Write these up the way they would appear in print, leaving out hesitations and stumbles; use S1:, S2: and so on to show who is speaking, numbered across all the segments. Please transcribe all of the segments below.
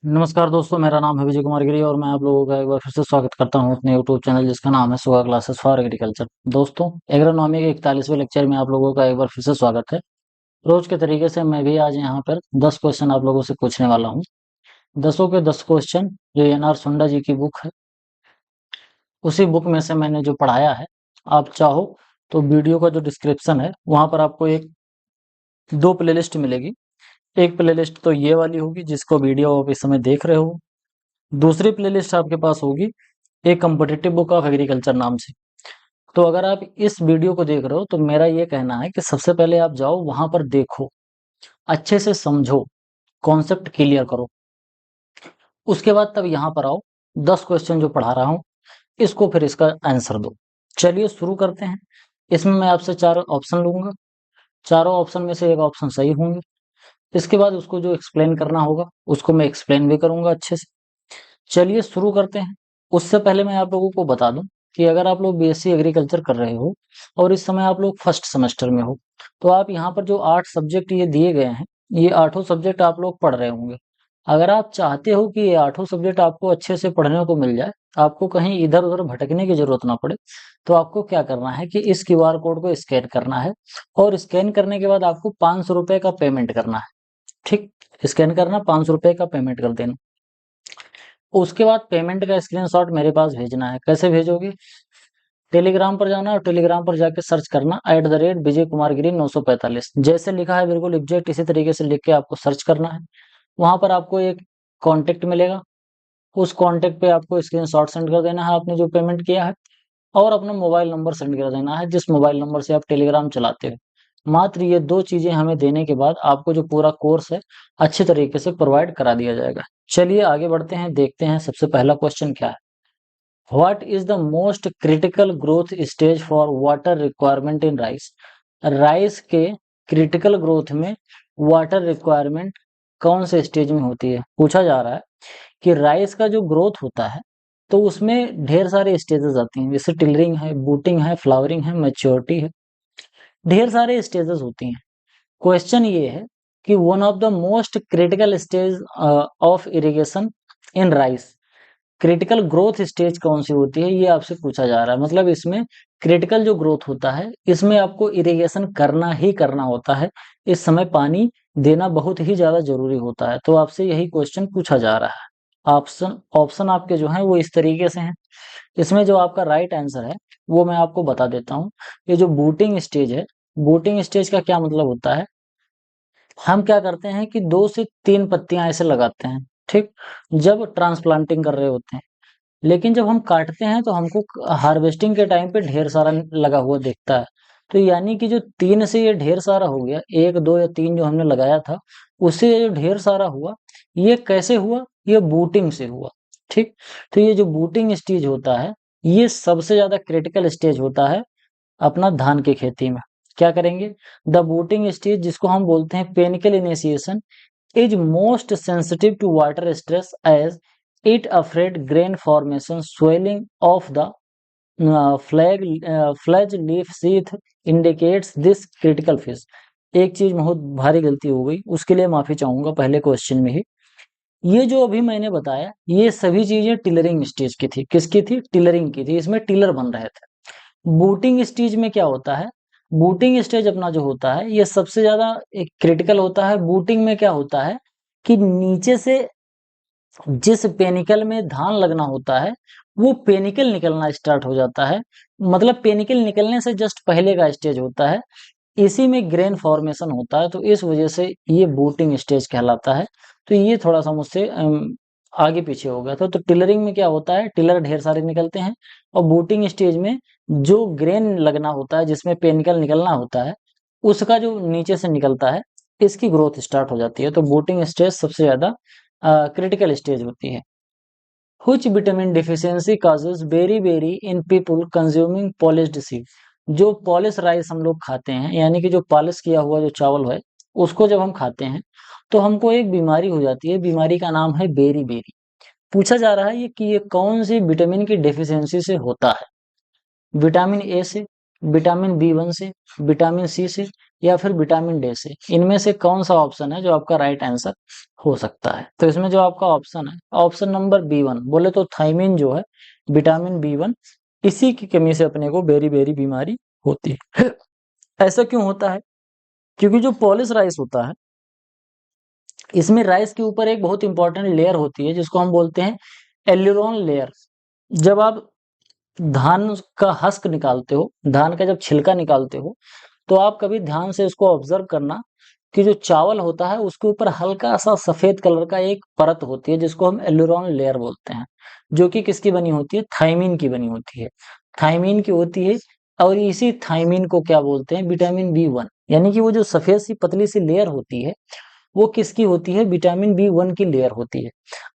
S1: नमस्कार दोस्तों, मेरा नाम है विजय कुमार गिरी और मैं आप लोगों का एक बार फिर से स्वागत करता हूं अपने यूट्यूब चैनल जिसका नाम है सुगा क्लासेस फॉर एग्रीकल्चर। दोस्तों, एग्रोनॉमी के 41वें लेक्चर में आप लोगों का एक बार फिर से स्वागत है। रोज के तरीके से मैं भी आज यहाँ पर 10 क्वेश्चन आप लोगों से पूछने वाला हूँ। 10 के 10 क्वेश्चन जो एन आर सुंडा जी की बुक है, उसी बुक में से मैंने जो पढ़ाया है। आप चाहो तो वीडियो का जो डिस्क्रिप्शन है वहां पर आपको एक दो प्लेलिस्ट मिलेगी। एक प्लेलिस्ट तो ये वाली होगी जिसको वीडियो आप इस समय देख रहे हो। दूसरी प्लेलिस्ट आपके पास होगी एक कॉम्पिटिटिव बुक ऑफ एग्रीकल्चर नाम से। तो अगर आप इस वीडियो को देख रहे हो तो मेरा ये कहना है कि सबसे पहले आप जाओ वहां पर देखो, अच्छे से समझो, कॉन्सेप्ट क्लियर करो। उसके बाद तब यहाँ पर आओ, 10 क्वेश्चन जो पढ़ा रहा हूँ इसको फिर इसका आंसर दो। चलिए शुरू करते हैं। इसमें मैं आपसे 4 ऑप्शन लूंगा। चारों ऑप्शन में से एक ऑप्शन सही होंगे। इसके बाद उसको जो एक्सप्लेन करना होगा उसको मैं एक्सप्लेन भी करूंगा अच्छे से। चलिए शुरू करते हैं। उससे पहले मैं आप लोगों को बता दूं कि अगर आप लोग बीएससी एग्रीकल्चर कर रहे हो और इस समय आप लोग फर्स्ट सेमेस्टर में हो, तो आप यहाँ पर जो 8 सब्जेक्ट ये दिए गए हैं, ये आठों सब्जेक्ट आप लोग पढ़ रहे होंगे। अगर आप चाहते हो कि ये आठों सब्जेक्ट आपको अच्छे से पढ़ने को मिल जाए, आपको कहीं इधर उधर भटकने की जरूरत ना पड़े, तो आपको क्या करना है कि इस क्यूआर कोड को स्कैन करना है और स्कैन करने के बाद आपको 500 रुपए का पेमेंट करना है। ठीक, स्कैन करना, 500 रुपए का पेमेंट कर देना। उसके बाद पेमेंट का स्क्रीनशॉट मेरे पास भेजना है। कैसे भेजोगे? टेलीग्राम पर जाना और टेलीग्राम पर जाके सर्च करना @विजय कुमार गिरी 945। जैसे लिखा है बिल्कुल एग्जैक्ट इसी तरीके से लिख के आपको सर्च करना है। वहां पर आपको एक कॉन्टेक्ट मिलेगा। उस कॉन्टेक्ट पे आपको स्क्रीनशॉट सेंड कर देना है आपने जो पेमेंट किया है, और अपना मोबाइल नंबर सेंड कर देना है जिस मोबाइल नंबर से आप टेलीग्राम चलाते हो। मात्र ये दो चीजें हमें देने के बाद आपको जो पूरा कोर्स है अच्छे तरीके से प्रोवाइड करा दिया जाएगा। चलिए आगे बढ़ते हैं, देखते हैं सबसे पहला क्वेश्चन क्या है। What is the most critical growth stage for water requirement in rice? Rice के क्रिटिकल ग्रोथ में वाटर रिक्वायरमेंट कौन से स्टेज में होती है? पूछा जा रहा है कि राइस का जो ग्रोथ होता है तो उसमें ढेर सारे स्टेजेस आती हैं, जैसे टिलरिंग है, बूटिंग है, फ्लावरिंग है, मैच्योरिटी है। ढेर सारे स्टेजेस होती हैं। क्वेश्चन ये है कि one of the most critical stage of irrigation in rice, critical growth stage कौन सी होती है, ये आपसे पूछा जा रहा है। मतलब इसमें क्रिटिकल जो ग्रोथ होता है इसमें आपको इरिगेशन करना ही करना होता है। इस समय पानी देना बहुत ही ज्यादा जरूरी होता है। तो आपसे यही क्वेश्चन पूछा जा रहा है। ऑप्शन ऑप्शन आपके जो हैं वो इस तरीके से हैं। इसमें जो आपका राइट आंसर है वो मैं आपको बता देता हूँ। ये जो बूटिंग स्टेज है, बूटिंग स्टेज का क्या मतलब होता है? हम क्या करते हैं कि 2 से 3 पत्तियां ऐसे लगाते हैं, ठीक, जब ट्रांसप्लांटिंग कर रहे होते हैं। लेकिन जब हम काटते हैं तो हमको हार्वेस्टिंग के टाइम पे ढेर सारा लगा हुआ दिखता है। तो यानी कि जो 3 से ये ढेर सारा हो गया, 1 2 या 3 जो हमने लगाया था, उससे ये जो ढेर सारा हुआ, ये कैसे हुआ? ये बूटिंग से हुआ। ठीक, तो ये जो बूटिंग स्टेज होता है ये सबसे ज्यादा क्रिटिकल स्टेज होता है अपना धान की खेती में। क्या करेंगे? द बूटिंग स्टेज, जिसको हम बोलते हैं panicle initiation, is most sensitive to water stress as it affects grain formation, swelling of the flag leaf sheath indicates this critical phase। एक चीज बहुत भारी गलती हो गई, उसके लिए माफी चाहूंगा पहले क्वेश्चन में ही। ये जो अभी मैंने बताया ये सभी चीजें टिलरिंग स्टेज की थी। किसकी थी? टिलरिंग की थी। इसमें टिलर बन रहे थे। बूटिंग स्टेज में क्या होता है? बूटिंग स्टेज अपना जो होता है ये सबसे ज्यादा एक क्रिटिकल होता है। बूटिंग में क्या होता है कि नीचे से जिस पेनिकल में धान लगना होता है वो पेनिकल निकलना स्टार्ट हो जाता है। मतलब पेनिकल निकलने से जस्ट पहले का स्टेज होता है, इसी में ग्रेन फॉर्मेशन होता है। तो इस वजह से ये बूटिंग स्टेज कहलाता है। तो ये थोड़ा सा मुझसे आगे पीछे हो गया था। तो टिलरिंग में क्या होता है? टिलर ढेर सारे निकलते हैं, और बूटिंग स्टेज में जो ग्रेन लगना होता है जिसमें पेनिकल निकलना होता है उसका जो नीचे से निकलता है, इसकी ग्रोथ स्टार्ट हो जाती है। तो बूटिंग स्टेज सबसे ज्यादा क्रिटिकल स्टेज होती है। Which vitamin deficiency causes beriberi in people consuming polished seed? जो पॉलिश राइस हम लोग खाते हैं, यानी कि जो पॉलिश किया हुआ जो चावल है उसको जब हम खाते हैं तो हमको एक बीमारी हो जाती है। बीमारी का नाम है बेरी बेरी। पूछा जा रहा है ये कि ये कौन सी विटामिन की डेफिशिएंसी से होता है? विटामिन ए से, विटामिन बी 1 से, विटामिन सी से, या फिर विटामिन डी से? इनमें से कौन सा ऑप्शन है जो आपका राइट आंसर हो सकता है? तो इसमें जो आपका ऑप्शन है, ऑप्शन नंबर बी 1, बोले तो थायमिन जो है, विटामिन बी 1, इसी की कमी से अपने को बेरी बेरी बीमारी होती है। ऐसा क्यों होता है? क्योंकि जो पॉलिश राइस होता है, इसमें राइस के ऊपर एक बहुत इंपॉर्टेंट लेयर होती है जिसको हम बोलते हैं एल्यूरोन लेयर। जब आप धान का हस्क निकालते हो, धान का जब छिलका निकालते हो, तो आप कभी ध्यान से इसको ऑब्जर्व करना कि जो चावल होता है उसके ऊपर हल्का सा सफेद कलर का एक परत होती है जिसको हम एल्यूरोन लेयर बोलते हैं, जो कि किसकी बनी होती है? थायमीन की बनी होती है, थायमीन की होती है। और इसी थायमीन को क्या बोलते हैं? Vitamin B 1। यानी कि वो जो सफेद सी पतली सी लेयर होती है, वो किसकी होती है? विटामिन बी 1 की लेयर होती है।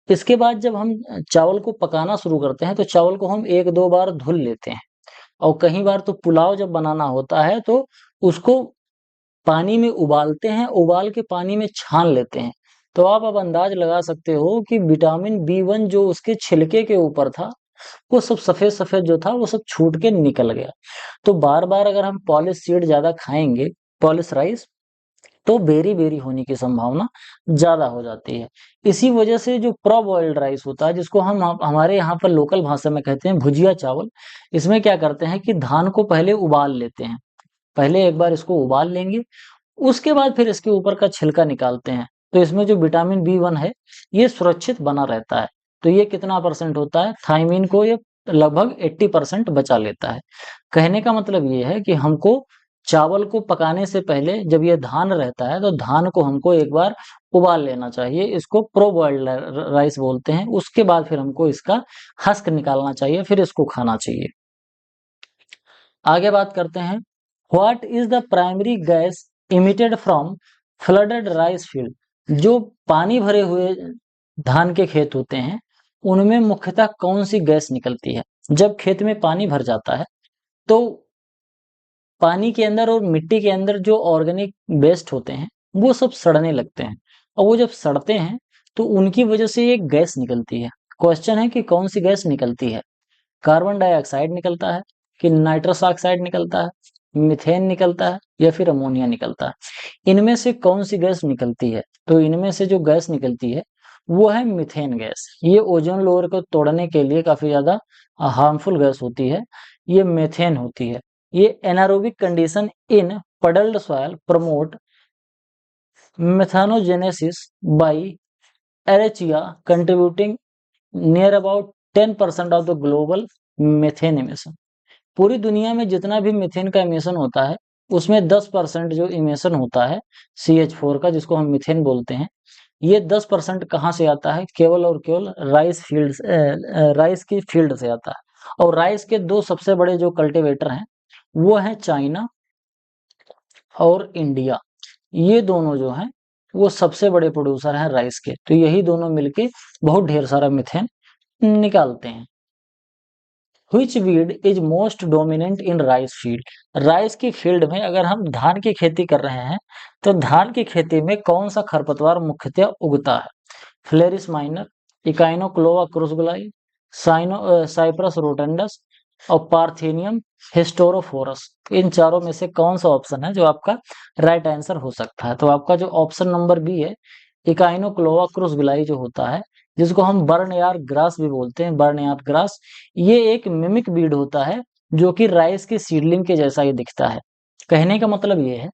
S1: इसके बाद जब हम चावल को पकाना शुरू करते हैं तो चावल को हम एक दो बार धुल लेते हैं, और कई बार तो पुलाव जब बनाना होता है तो उसको पानी में उबालते हैं, उबाल के पानी में छान लेते हैं। तो आप अब अंदाज लगा सकते हो कि विटामिन बी 1 जो उसके छिलके के ऊपर था, वो सब सफेद सफेद जो था वो सब छूट के निकल गया। तो बार बार अगर हम पॉलिश सीड ज्यादा खाएंगे, पॉलिश राइस, तो बेरी बेरी होने की संभावना ज्यादा हो जाती है। इसी वजह से जो प्रो बॉइल्ड राइस होता है, जिसको हम हमारे यहाँ पर लोकल भाषा में कहते हैं भुजिया चावल, इसमें क्या करते हैं कि धान को पहले उबाल लेते हैं। पहले एक बार इसको उबाल लेंगे, उसके बाद फिर इसके ऊपर का छिलका निकालते हैं। तो इसमें जो विटामिन बी 1 है, ये सुरक्षित बना रहता है। तो ये कितना परसेंट होता है? थायमीन को ये लगभग 80% बचा लेता है। कहने का मतलब ये है कि हमको चावल को पकाने से पहले जब ये धान रहता है, तो धान को हमको एक बार उबाल लेना चाहिए। इसको प्रो बॉइल्ड राइस बोलते हैं। उसके बाद फिर हमको इसका हस्क निकालना चाहिए, फिर इसको खाना चाहिए। आगे बात करते हैं, what is the primary gas emitted from flooded rice field? जो पानी भरे हुए धान के खेत होते हैं, उनमें मुख्यतः कौन सी गैस निकलती है? जब खेत में पानी भर जाता है, तो पानी के अंदर और मिट्टी के अंदर जो ऑर्गेनिक वेस्ट होते हैं, वो सब सड़ने लगते हैं। और वो जब सड़ते हैं तो उनकी वजह से एक गैस निकलती है। क्वेश्चन है कि कौन सी गैस निकलती है? कार्बन डाइऑक्साइड निकलता है, कि नाइट्रस ऑक्साइड निकलता है, मीथेन निकलता है, या फिर अमोनिया निकलता है? इनमें से कौन सी गैस निकलती है? तो इनमें से जो गैस निकलती है वो है मीथेन गैस। ये ओजोन लेयर को तोड़ने के लिए काफी ज्यादा हार्मफुल गैस होती है, ये मीथेन होती है। ये anaerobic condition in puddled soil promote methanogenesis by archaea, contributing near about 10% of the global methane emission। पूरी दुनिया में जितना भी मीथेन का इमिशन होता है, उसमें 10% जो इमिशन होता है CH4 का, जिसको हम मीथेन बोलते हैं, ये 10% कहाँ से आता है? केवल और केवल राइस की फील्ड से आता है। और राइस के दो सबसे बड़े जो कल्टीवेटर हैं, वो है चाइना और इंडिया। ये दोनों जो हैं, वो सबसे बड़े प्रोड्यूसर हैं राइस के। तो यही दोनों मिलके बहुत ढेर सारा मीथेन निकालते हैं। Which weed is most dominant in rice field? Rice की फील्ड में अगर हम धान की खेती कर रहे हैं, तो धान की खेती में कौन सा खरपतवार मुख्यतः उगता है? फ्लेरिस माइनर, इकाइनोक्लोआ क्रूसबुलाई, साइप्रस रोटेंडस, और पार्थेनियम हिस्टोरोफोरस। इन चारों में से कौन सा ऑप्शन है जो आपका राइट आंसर हो सकता है? तो आपका जो ऑप्शन नंबर बी है, इकाइनोक्लोआ क्रूसबुलाई जो होता है, जिसको हम बर्नयार्ड ग्रास भी बोलते हैं, बर्नयार्ड ग्रास, ये एक मिमिक बीड होता है जो कि राइस के सीडलिंग के जैसा ही दिखता है। कहने का मतलब ये है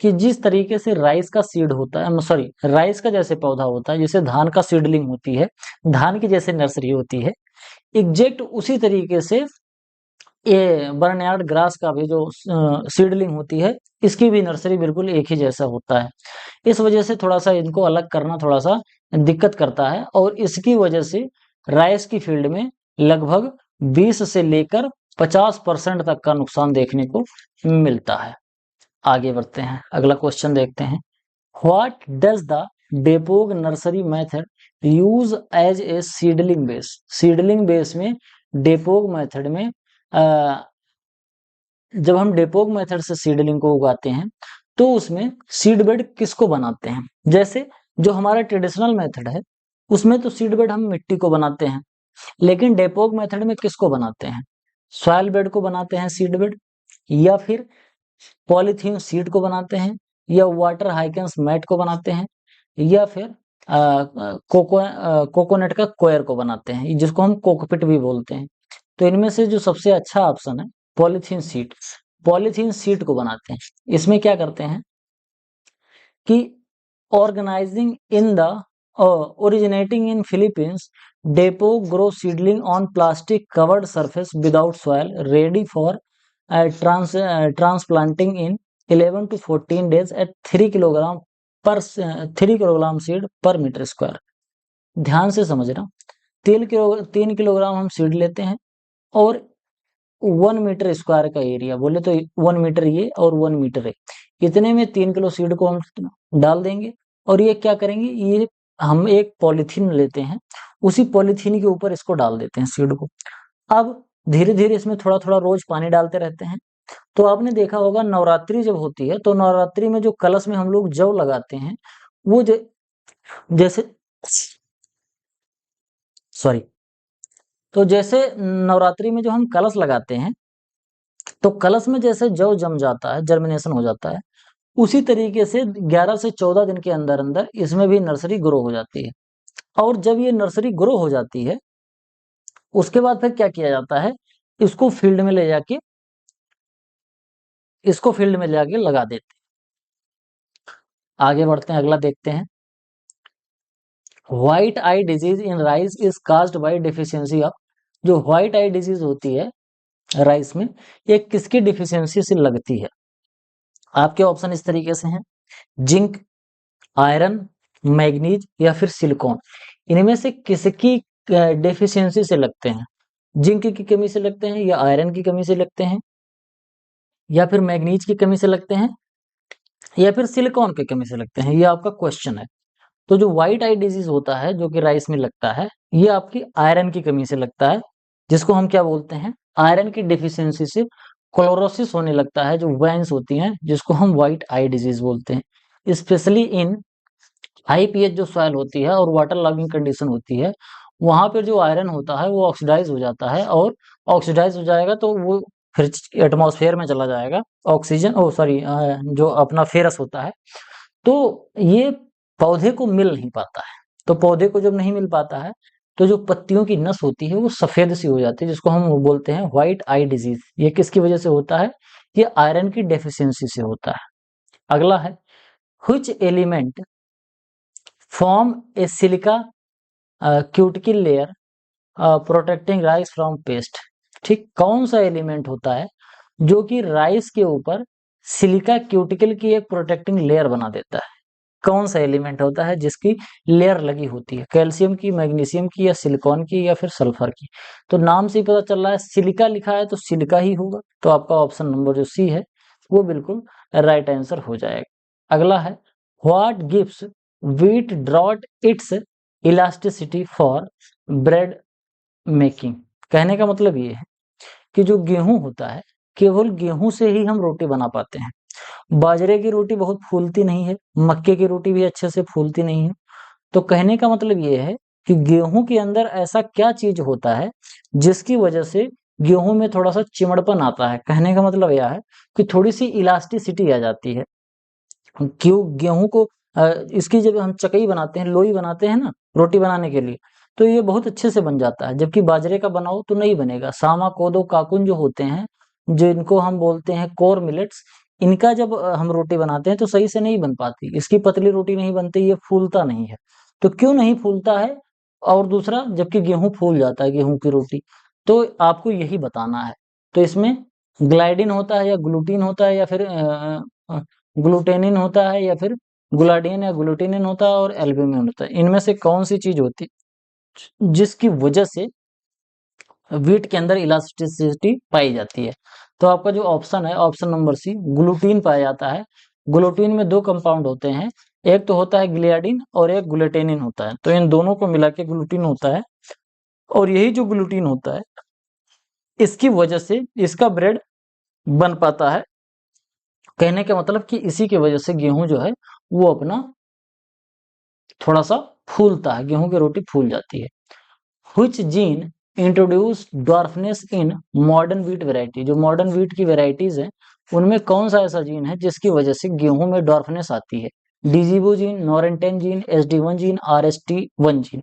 S1: कि जिस तरीके से राइस का सीड होता है, सॉरी, राइस का जैसे पौधा होता है, जैसे धान का सीडलिंग होती है, धान की जैसे नर्सरी होती है, एग्जैक्ट उसी तरीके से ये बर्नयार्ड ग्रास का भी जो सीडलिंग होती है, इसकी भी नर्सरी बिल्कुल एक ही जैसा होता है। इस वजह से थोड़ा सा इनको अलग करना थोड़ा सा दिक्कत करता है, और इसकी वजह से राइस की फील्ड में लगभग 20 से लेकर 50% तक का नुकसान देखने को मिलता है। आगे बढ़ते हैं, अगला क्वेश्चन देखते हैं। What does the dapog nursery method use as a seedling base? Seedling base में डेपोग मेथड में जब हम डेपोग मेथड से सीडलिंग को उगाते हैं, तो उसमें सीड बेड किसको बनाते हैं? जैसे जो हमारा ट्रेडिशनल मेथड है, उसमें तो सीड बेड हम मिट्टी को बनाते हैं, लेकिन डेपोग मेथड में किसको बनाते हैं? सॉइल बेड को बनाते हैं सीड बेड। या फिर पॉलीथीन शीट को बनाते हैं, या वाटर हाइकेंस मैट को बनाते हैं, या फिर कोकोनट का कोयर को बनाते हैं, जिसको हम कोकपिट भी बोलते हैं। तो इनमें से जो सबसे अच्छा ऑप्शन है पॉलीथीन शीट, पॉलीथीन शीट को बनाते हैं। इसमें क्या करते हैं कि organizing in the originating in Philippines, depot grow seedling on plastic covered surface without soil, ready for transplanting in 11 to 14 days at 3 kilogram पर 3 किलोग्राम सीड पर मीटर स्क्वायर। ध्यान से समझना, 3 किलोग्राम हम सीड लेते हैं और 1 मीटर स्क्वायर का एरिया बोले तो 1 मीटर ये और 1 मीटर है, इतने में 3 किलो सीड को हम डाल देंगे। और ये क्या करेंगे, ये हम एक पॉलीथीन लेते हैं, उसी पॉलीथीन के ऊपर इसको डाल देते हैं सीड को। अब धीरे धीरे इसमें थोड़ा थोड़ा रोज पानी डालते रहते हैं। तो आपने देखा होगा नवरात्रि जब होती है तो नवरात्रि में जो कलश में हम लोग जव लगाते हैं, वो जैसे सॉरी, तो जैसे नवरात्रि में जो हम कलश लगाते हैं तो कलश में जैसे जव जम जाता है, जर्मिनेशन हो जाता है, उसी तरीके से 11 से 14 दिन के अंदर अंदर इसमें भी नर्सरी ग्रो हो जाती है। और जब ये नर्सरी ग्रो हो जाती है, उसके बाद फिर क्या किया जाता है, इसको फील्ड में ले जाके लगा देते हैं। आगे बढ़ते हैं, अगला देखते हैं। White eye disease in rice is caused by deficiency of, जो व्हाइट आई डिजीज होती है राइस में, ये किसकी डिफिशियंसी से लगती है? आपके ऑप्शन इस तरीके से हैं, जिंक, आयरन, मैग्नीज या फिर सिलिकॉन। इनमें से किसकी डेफिशिएंसी से लगते हैं? जिंक की कमी से लगते हैं, या आयरन की कमी से लगते हैं, या फिर मैग्नीज की कमी से लगते हैं, या फिर सिलिकॉन की कमी से लगते हैं? ये आपका क्वेश्चन है। तो जो व्हाइट आई डिजीज होता है जो कि राइस में लगता है, ये आपकी आयरन की कमी से लगता है, जिसको हम क्या बोलते हैं, आयरन की डेफिशिएंसी से क्लोरोसिस होने लगता है, जो वेन्स होती हैं, जिसको हम व्हाइट आई डिजीज बोलते हैं। स्पेशली इन हाई पीएच जो सॉइल होती है और वाटर लॉगिंग कंडीशन होती है, वहां पर जो आयरन होता है वो ऑक्सीडाइज हो जाता है, और ऑक्सीडाइज हो जाएगा तो वो फिर एटमॉस्फेयर में चला जाएगा, ऑक्सीजन ओ सॉरी जो अपना फेरस होता है, तो ये पौधे को मिल नहीं पाता है। तो पौधे को जब नहीं मिल पाता है तो जो पत्तियों की नस होती है वो सफेद सी हो जाती है, जिसको हम बोलते हैं व्हाइट आई डिजीज। ये किसकी वजह से होता है? ये आयरन की डेफिशिएंसी से होता है। अगला है, which element form A silica cuticle layer protecting rice from paste. ठीक, कौन सा एलिमेंट होता है जो कि राइस के ऊपर सिलिका क्यूटिकल की एक प्रोटेक्टिंग लेयर बना देता है? कौन सा एलिमेंट होता है जिसकी लेयर लगी होती है, कैल्शियम की, मैग्नीशियम की, या सिलिकॉन की, या फिर सल्फर की? तो नाम से ही पता चल रहा है, सिलिका लिखा है तो सिलिका ही होगा। तो आपका ऑप्शन नंबर जो सी है वो बिल्कुल राइट आंसर हो जाएगा। अगला है, व्हाट गिव्स व्हीट ड्रॉट its elasticity for bread making. कहने का मतलब ये है कि जो गेहूं होता है, केवल गेहूं से ही हम रोटी बना पाते हैं। बाजरे की रोटी बहुत फूलती नहीं है, मक्के की रोटी भी अच्छे से फूलती नहीं है। तो कहने का मतलब ये है कि गेहूं के अंदर ऐसा क्या चीज होता है जिसकी वजह से गेहूं में थोड़ा सा चिमड़पन आता है। कहने का मतलब यह है कि थोड़ी सी इलास्टिसिटी आ जाती है। क्यों गेहूं को इसकी जब हम चकई बनाते हैं, लोई बनाते हैं ना रोटी बनाने के लिए, तो ये बहुत अच्छे से बन जाता है, जबकि बाजरे का बनाओ तो नहीं बनेगा। सामा, कोदो, काकुन जो होते हैं, जिनको हम बोलते हैं कोर मिलेट्स, इनका जब हम रोटी बनाते हैं तो सही से नहीं बन पाती, इसकी पतली रोटी नहीं बनती, ये फूलता नहीं है। तो क्यों नहीं फूलता है? और दूसरा, जबकि गेहूं फूल जाता है गेहूं की रोटी, तो आपको यही बताना है। तो इसमें ग्लाइडिन होता है, या ग्लूटीन होता है, या फिर ग्लूटेनिन होता है, या फिर ग्लाडियन या ग्लूटेनिन होता है, और एल्ब्यूमिन होता है। इनमें से कौन सी चीज होती है जिसकी वजह से व्हीट के अंदर इलास्टिसिटी पाई जाती है? तो आपका जो ऑप्शन है, ऑप्शन नंबर सी, ग्लूटीन पाया जाता है। ग्लूटीन में दो कंपाउंड होते हैं, एक तो होता है ग्लियाडिन और एक ग्लूटेनिन होता है। तो इन दोनों को मिला के ग्लूटीन होता है, और यही जो ग्लूटीन होता है, इसकी वजह से इसका ब्रेड बन पाता है। कहने का मतलब कि इसी की वजह से गेहूं जो है वो अपना थोड़ा सा फूलता है, गेहूं की रोटी फूल जाती है। Which gene introduce dwarfness in modern wheat variety. जो मॉडर्न व्हीट की वैरायटीज है उनमें कौन सा ऐसा जीन है जिसकी वजह से गेहूं में डॉर्फनेस आती है? डीजीबो जीन, नोरेंटेन gene, SD1 gene, RST1 gene.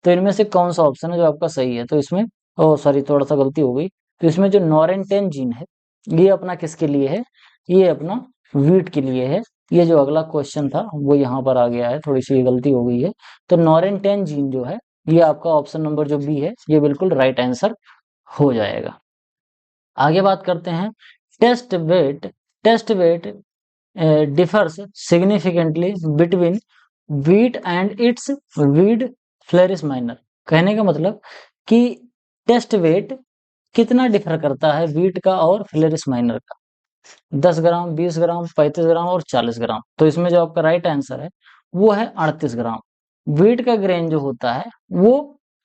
S1: तो इनमें से कौन सा ऑप्शन है जो आपका सही है? तो इसमें, ओ सॉरी, थोड़ा सा गलती हो गई। तो इसमें जो नोरेंटेन जीन है ये अपना किसके लिए है? ये अपना व्हीट के लिए है। ये जो अगला क्वेश्चन था वो यहाँ पर आ गया है, थोड़ी सी गलती हो गई है। तो नोरेंटेन जीन जो है ये आपका ऑप्शन नंबर जो बी है ये बिल्कुल राइट आंसर हो जाएगा। आगे बात करते हैं test weight. Test weight differs significantly between wheat and its weed Phalaris minor. कहने का मतलब कि टेस्ट वेट कितना डिफर करता है वीट का और फ्लेरिस माइनर का? 10 ग्राम, 20 ग्राम, 35 ग्राम और 40 ग्राम। तो इसमें जो आपका राइट आंसर है वो है 38 ग्राम। वीट का ग्रेन जो होता है वो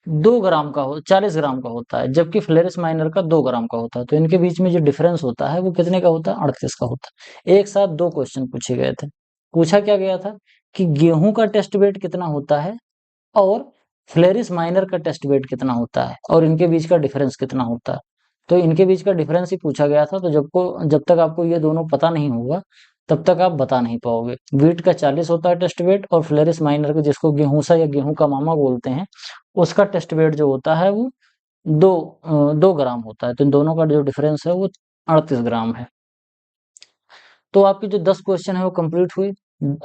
S1: 2 ग्राम का 40 ग्राम का होता है, जबकि फ्लेरिस माइनर का 2 ग्राम का होता है। तो इनके बीच में जो डिफरेंस होता है वो कितने का होता है? 38 का होता है। एक साथ दो क्वेश्चन पूछे गए थे। पूछा क्या गया था कि गेहूं का टेस्ट वेट कितना होता है और फ्लेरिस माइनर का टेस्ट वेट कितना होता है और इनके बीच का डिफरेंस कितना होता है। तो इनके बीच का डिफरेंस ही पूछा गया था। तो जब तक आपको ये दोनों पता नहीं होगा तब तक आप बता नहीं पाओगे। वीट का 40 होता है टेस्ट वेट और फ्लेरिस माइनर का, जिसको गेहूंसा या गेहूं का मामा बोलते हैं, उसका टेस्ट वेट जो होता है वो 2 ग्राम होता है। तो इन दोनों का जो डिफरेंस है वो 38 ग्राम है। तो आपके जो 10 क्वेश्चन है वो कंप्लीट हुए।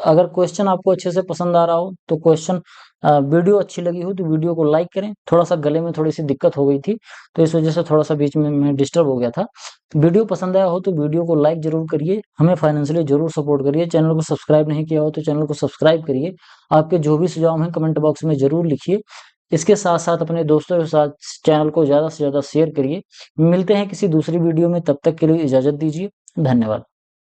S1: अगर क्वेश्चन आपको अच्छे से पसंद आ रहा हो तो क्वेश्चन, वीडियो अच्छी लगी हो तो वीडियो को लाइक करें। थोड़ा सा गले में थोड़ी सी दिक्कत हो गई थी तो इस वजह से थोड़ा सा बीच में मैं डिस्टर्ब हो गया था। वीडियो पसंद आया हो तो वीडियो को लाइक जरूर करिए, हमें फाइनेंशियली जरूर सपोर्ट करिए। चैनल को सब्सक्राइब नहीं किया हो तो चैनल को सब्सक्राइब करिए। आपके जो भी सुझाव हैं कमेंट बॉक्स में जरूर लिखिए। इसके साथ साथ अपने दोस्तों के साथ चैनल को ज्यादा से ज्यादा शेयर करिए। मिलते हैं किसी दूसरी वीडियो में, तब तक के लिए इजाजत दीजिए। धन्यवाद।